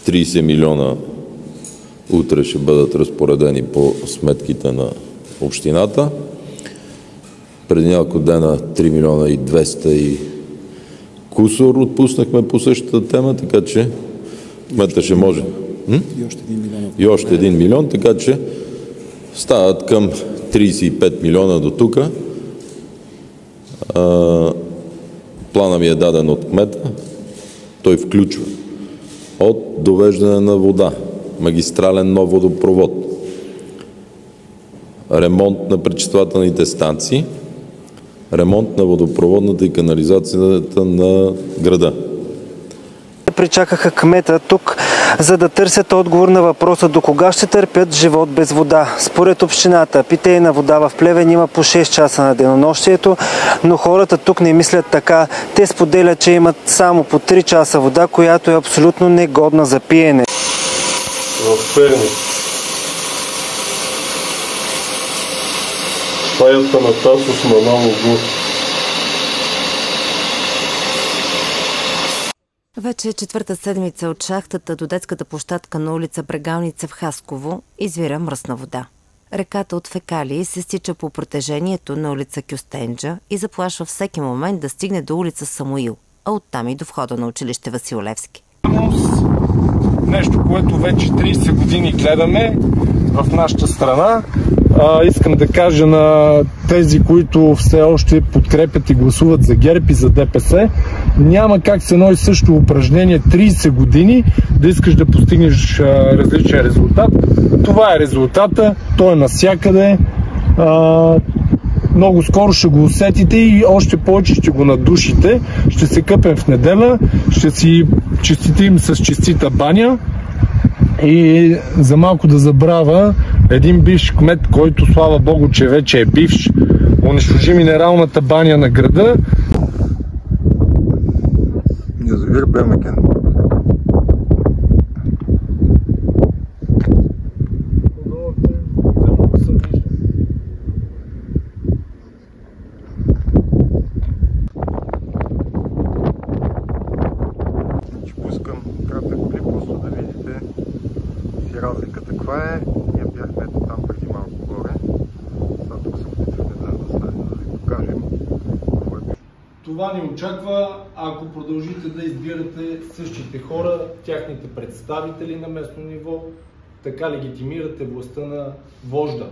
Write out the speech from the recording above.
30 милиона утре ще бъдат разпоредени по сметките на общината. Преди няколко дена 3 милиона и 200 и кусор отпуснахме по същата тема, така че кмета ще може. И още 1 милион, така че стават към 35 милиона до тук. Плана ми е даден от кмета. Той включва от довеждане на вода, магистрален нов водопровод, ремонт на пречиствателните станции, ремонт на водопроводната и канализацията на града. Причакаха кмета тук, за да търсят отговор на въпроса до кога ще търпят живот без вода. Според общината, питейна вода в Плевен има по 6 часа на денонощието, но хората тук не мислят така. Те споделят, че имат само по 3 часа вода, която е абсолютно негодна за пиене. В Перник. Стаята на Тасос Манолов. Вече четвърта седмица от шахтата до детската площадка на улица Брегалница в Хасково извира мръсна вода. Реката от фекалии се стича по протежението на улица Кюстенджа и заплашва всеки момент да стигне до улица Самуил, а оттам и до входа на училище Васил Левски. Нещо, което вече 30 години гледаме в нашата страна. Искам да кажа на тези, които все още подкрепят и гласуват за ГЕРБ и за ДПС, няма как с едно и също упражнение 30 години да искаш да постигнеш различен резултат. Това е резултата, той е навсякъде. Много скоро ще го усетите и още повече ще го надушите. Ще се къпем в неделя, ще си честитим с честита баня. И за малко да забравя, един бивш кмет, който слава Богу, че вече е бивш, унищожи минералната баня на града. Язовир Бемекен. Ще пускам кратък клип, просто да видите разликата каква е. Ние бяхме ето там преди малко горе. Сега тук се опитваме да ви покажем. Това ни очаква, ако продължите да избирате същите хора, тяхните представители на местно ниво, така легитимирате властта на вожда.